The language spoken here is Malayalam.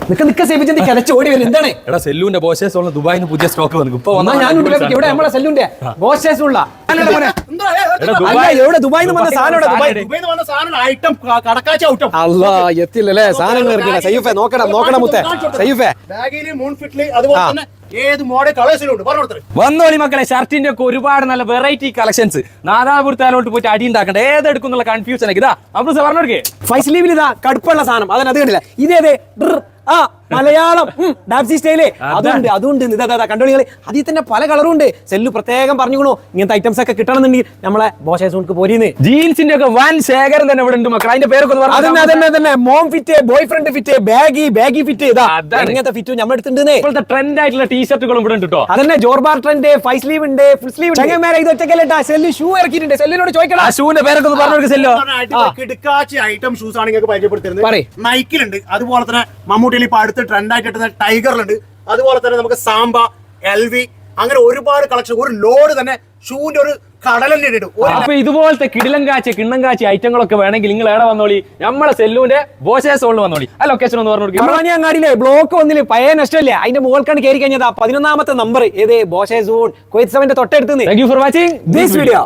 നിക്ക സേവിച്ചെന്ത് കിടച്ചോടി വരും എന്താണ്? എടാ സെല്ലുവിന്റെ ബോഷേസ് ഉള്ള ദുബായിന്ന് പുതിയ സ്റ്റോക്ക് വന്നു. ഇപ്പൊ ഞാൻ ഇവിടെ നമ്മളെ സെല്ലുന്റെ ബോഷേസ് ഉള്ള എവിടെ ദുബായിന്ന് വന്ന സാധനം ഐറ്റം കടക്കാച്ച ഔട്ടം അല്ലാ എത്തില്ലല്ലേ സാധനങ്ങൾ ഇറക്കില്ല. സയ്യൂഫെ നോക്കണം മുത്തേ സയ്യൂഫെ ബാഗില് മൂൺ ഫിറ്റ്ലി അതുപോലെ തന്നെ ഏത് മോഡൽ കളേഴ്സിലും ഉണ്ട്. പറഞ്ഞു വന്നോളി മക്കളെ, ഷർട്ടിന്റെ ഒക്കെ ഒരുപാട് നല്ല വെറൈറ്റി കളക്ഷൻസ്. നാദാപുരത്താലോട്ട് പോയിട്ട് അടി ഉണ്ടാക്കണ്ട, ഏതെടുക്കുന്നുള്ള കൺഫ്യൂഷൻ ഒക്കെ. ഇതാ അപ്പൊ പറഞ്ഞോടേ ഫൈസ് ലീവിൽ ഇതാ കടുപ്പുള്ള സാധനം അത് കണ്ടില്ല. ഇതേതേ മലയാളം ഡാപ്സി സ്റ്റൈല് അതുണ്ട് കണ്ടോളികള്. അതിൽ തന്നെ പല കളറും ഉണ്ട്. സെല്ലു പ്രത്യേകം പറഞ്ഞുകൊള്ളു ഇങ്ങനത്തെ ഐറ്റംസ് ഒക്കെ കിട്ടണമെന്നുണ്ടെങ്കിൽ നമ്മളെ ബോഷേസോൺക്ക് പോരീന്ന്. ജീൻസിന്റെ ഒക്കെ വൻ ശേഖരം തന്നെ ഇവിടെ ഉണ്ട് മക്കളെ. അതിന്റെ പേരൊക്കെ തന്നെ mom fit, boy friend fit, baggy fit, ഇതാ ഇങ്ങനത്തെ ഫിറ്റ് നമ്മൾ എടുത്തിട്ടുണ്ട്. ഇപ്പോഴത്തെ ട്രെൻഡ് ആയിട്ടുള്ള ടീഷർട്ടുകളും ഇവിടെ ഉണ്ട് കേട്ടോ. അതന്നെ ജോർബാർ ട്രെൻഡ്, ഫൈവ് സ്ലീവ് ഉണ്ട്, ഫുൾ സ്ലീവ് ഉണ്ട്. ചങ്ങന്മാരെ ഇത് ഒറ്റക്കല്ലേട്ടാ, സെല്ലു ഷൂ ഇറക്കിയിട്ടുണ്ട്. സെല്ലിനോട് ചോദിക്കണം ആ ഷൂന്റെ പേരൊക്കെ പറഞ്ഞു. സെല്ലോ കിടക്കാച്ചി ഐറ്റം ഷൂസ് ആണ് നിങ്ങൾക്ക് പരിചയപ്പെടുത്തുന്നത്. നൈക്കിലുണ്ട്, അതുപോലെ തന്നെ മമ്മൂട്ടിയിൽ ഇപ്പൊ അടുത്ത് ട്രെൻഡ് ആയിട്ട് കിട്ടുന്ന ടൈഗറിലുണ്ട്, അതുപോലെ തന്നെ നമുക്ക് സാമ്പ, എൽവി, അങ്ങനെ ഒരുപാട് കളക്ഷൻ. ഒരു ലോഡ് തന്നെ ഷൂവിന്റെ ഒരു കടലന്നെ ഇടും. അപ്പൊ ഇതുപോലത്തെ കിടിലം കാച്ചി കിണ്ണം കാച്ചി ഐറ്റങ്ങളൊക്കെ വേണമെങ്കിൽ നിങ്ങൾ എവിടെ വന്നോളി, നമ്മളെ സെല്ലുവിന്റെ ബോഷേസോണിൽ വന്നോളി. ആ ലൊക്കേഷൻ ഒന്ന് പറഞ്ഞു. അങ്ങാടിയിലെ ബ്ലോക്ക് ഒന്നില് പഴയ നഷ്ടമില്ല, അതിന്റെ മുകൾക്കാണ് കയറി കഴിഞ്ഞത്. 11ാമത്തെ നമ്പർ ഏത് ബോഷേ സോൺ കുവൈറ്റ് 7 തൊട്ടടുത്ത്. Thank you for watching this video.